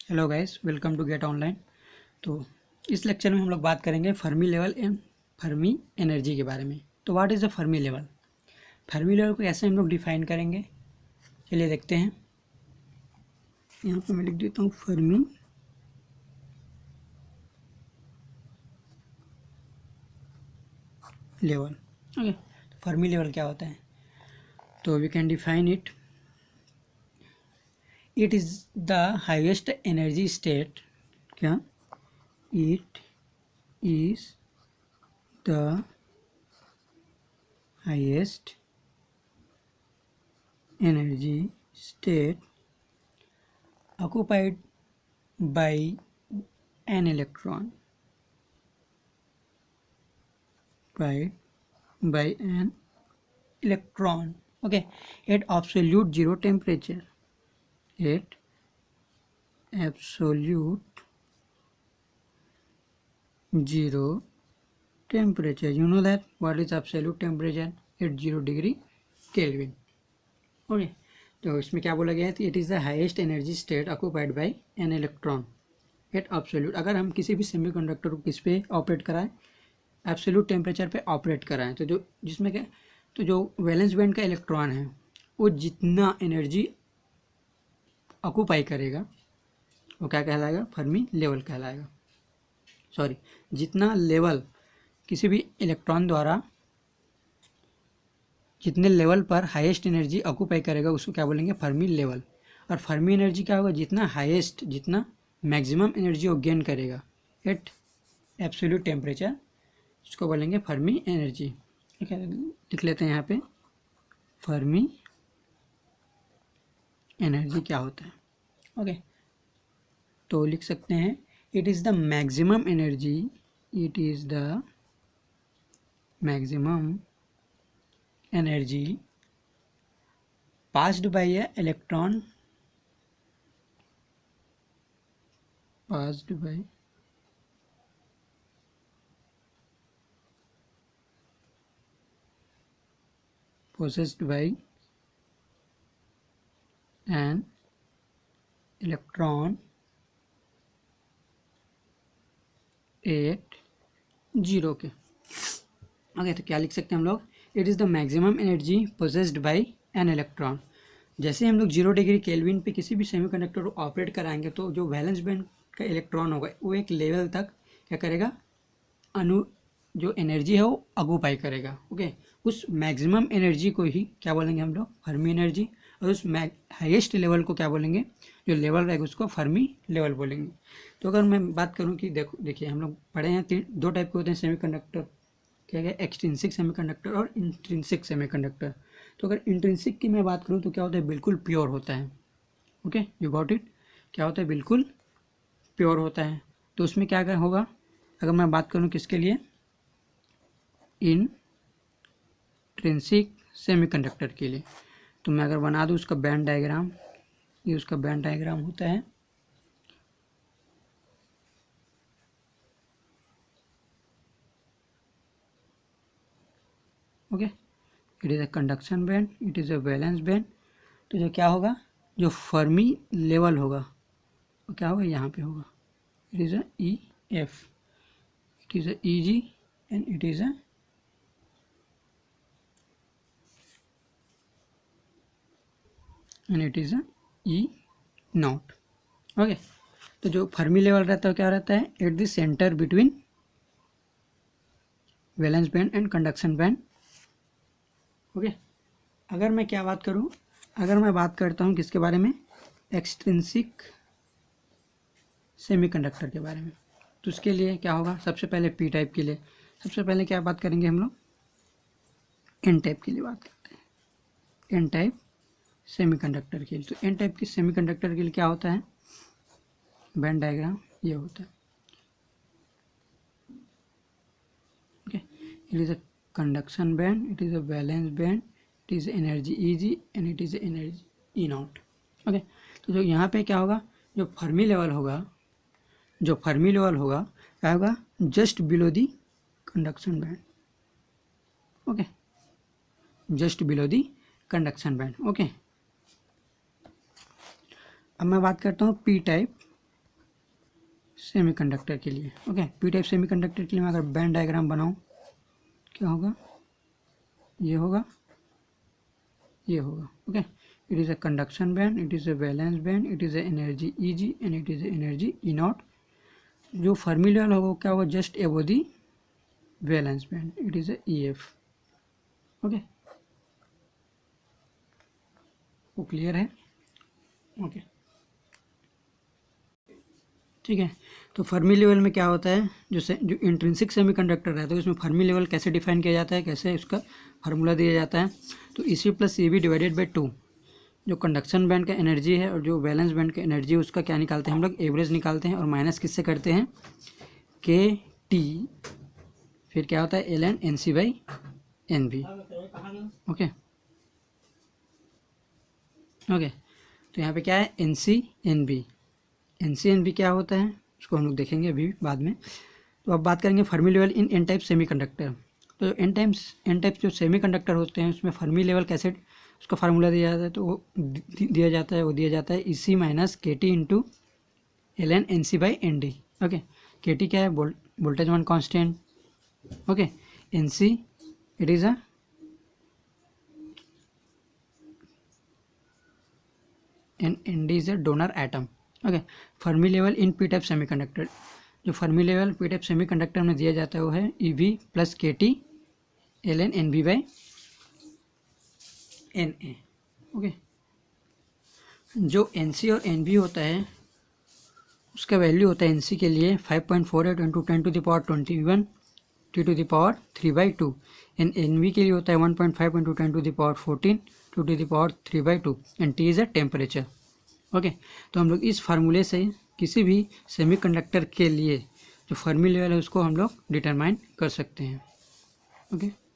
Hello guys, welcome to Get Online. तो इस lecture में हम लोग बात करेंगे Fermi level and Fermi energy के बारे में। तो what is the Fermi level? Fermi level को ऐसे हम लोग डिफाइन करेंगे, चलिए देखते हैं। यहाँ पे मैं लिख देता हूँ फर्मी लेवल। ओके, तो फर्मी लेवल क्या होता है? तो we can define it is the highest energy state. क्या? It is the highest energy state occupied by an electron okay, at absolute zero temperature. At absolute zero temperature, you know that what is absolute temperature? at 0 degree Kelvin. Okay, तो इसमें क्या बोला गया है? It is the highest energy state occupied by an electron at absolute. अगर हम किसी भी सेमीकंडक्टर को किस पे ऑपरेट कराएं? एब्सोल्यूट टेम्परेचर पे ऑपरेट कराएं, तो जो जिसमें क्या, तो जो वैलेंस बैंड का इलेक्ट्रॉन है वो जितना एनर्जी ऑक्यूपाई करेगा वो क्या कहलाएगा? फर्मी लेवल कहलाएगा। सॉरी, जितना लेवल किसी भी इलेक्ट्रॉन द्वारा जितने लेवल पर हाईएस्ट एनर्जी ऑक्यूपाई करेगा उसको क्या बोलेंगे? Fermi level. और फर्मी एनर्जी क्या होगा? जितना हाईएस्ट, जितना मैक्सिमम एनर्जी वो गेन करेगा एट एब्सोल्यूट टेम्परेचर, उसको बोलेंगे फर्मी एनर्जी। ठीक है, लिख लेते हैं यहाँ पे फर्मी एनर्जी क्या होता है। ओके, तो लिख सकते हैं it is the maximum energy, it is the maximum energy passed by a electron possessed by an electron at 0 के। ओके, तो क्या लिख सकते हैं हम लोग? It is the maximum energy possessed by an electron. जैसे हम लोग 0 डिग्री केल्विन पे किसी भी सेमीकंडक्टर को ऑपरेट कराएंगे तो जो वैलेंस बैंड का इलेक्ट्रॉन होगा वो एक लेवल तक क्या करेगा? जो एनर्जी है वो ऑक्यूपाई करेगा। ओके, उस मैक्सिमम एनर्जी को ही क्या बोलेंगे हम लोग? Fermi energy. और उस हाईएस्ट लेवल को क्या बोलेंगे? जो लेवल रहेगा उसको फर्मी लेवल बोलेंगे। तो अगर मैं बात करूँ कि देखिए हम लोग पढ़े हैं दो टाइप के होते हैं सेमीकंडक्टर। क्या है? एक्सट्रिंसिक सेमीकंडक्टर और इंट्रिंसिक सेमीकंडक्टर। तो अगर इंट्रिंसिक की मैं बात करूँ तो क्या होता है? बिल्कुल प्योर होता है। Okay, you got it? क्या होता है? बिल्कुल प्योर होता है। तो उसमें क्या क्या होगा? अगर मैं बात करूँ किसके लिए? इंट्रिंसिक सेमीकंडक्टर के लिए, तो मैं अगर बना दूँ उसका बैंड डायग्राम, ये उसका बैंड डायग्राम होता है। Okay, it is a conduction band, it is a valence band. तो जो क्या होगा? जो फर्मी लेवल होगा वो क्या होगा? यहाँ पे होगा। It is a E F, it is a E G and it is a and it is a E naught. Okay, तो जो फर्मी लेवल रहता है क्या रहता है? At the centre between valence band and conduction band. Okay, अगर मैं क्या बात करूँ, अगर मैं बात करता हूँ किसके बारे में? एक्सट्रिंसिक सेमीकंडक्टर के बारे में, तो उसके लिए क्या होगा? सबसे पहले पी टाइप के लिए सबसे पहले क्या बात करेंगे हम लोग? एन टाइप के लिए बात करते हैं। एन टाइप सेमीकंडक्टर के लिए, तो एन टाइप के सेमीकंडक्टर के लिए क्या होता है? बैंड डायग्राम ये होता है। Okay, it is a conduction band, it is a valence band, it is energy E G and it is energy E naught. Okay, तो जो यहाँ पे क्या होगा? जो फर्मी लेवल होगा, जो फर्मी लेवल होगा क्या होगा? Just below the conduction band. Okay, just below the conduction band. Okay, अब मैं बात करता हूँ पी टाइप सेमीकंडक्टर के लिए। ओके, पी टाइप सेमीकंडक्टर के लिए मैं अगर बैंड डायग्राम बनाऊं, क्या होगा, ये होगा, ये होगा। Okay, it is a conduction band, it is a valence band, it is a energy Eg and it is a energy E0। जो फर्मी लेवल होगा क्या होगा, जस्ट एबो दी valence band, it is a EF। Okay, वो clear है। Okay, ठीक है। तो फर्मी लेवल में क्या होता है, जो इंट्रिंसिक सेमीकंडक्टर रहता है उसमें फर्मी लेवल कैसे डिफाइन किया जाता है, कैसे उसका फार्मूला दिया जाता है। तो Ec + Ev डिवाइडेड बाई 2, जो कंडक्शन बैंड का एनर्जी है और जो वैलेंस बैंड का एनर्जी है उसका क्या निकालते हैं हम लोग, एवरेज निकालते हैं, और माइनस किससे करते हैं, KT, फिर क्या होता है ln NC/NV। ओके ओके, तो यहाँ पे क्या है NC/NV क्या होता है उसको हम लोग देखेंगे अभी बाद में। तो अब बात करेंगे Fermi level in an type semiconductor. तो एन टाइप जो सेमीकंडक्टर होते हैं उसमें फर्मी लेवल कैसे उसका फार्मूला दिया जाता है, तो वो दिया जाता है Ec - KT into ln NC/ND। Okay, KT क्या है, voltage one constant. Okay, NC it is a ND is a donor atom. Okay, Fermi level in P type semiconductor, जो Fermi level P type semiconductor में दिया जाता है वो है EV + KT ln NV/NA। Okay, जो NC और NV होता है उसका वैल्यू होता है NC के लिए 5.48 × 10⁻21 T⁻3/2 एंड NV के लिए होता है 1.5 × 10⁻14 T⁻3/2 and T is a temperature. Okay, तो हम लोग इस फार्मूले से किसी भी सेमीकंडक्टर के लिए जो फर्मी लेवल है उसको हम लोग डिटरमाइन कर सकते हैं। ओके।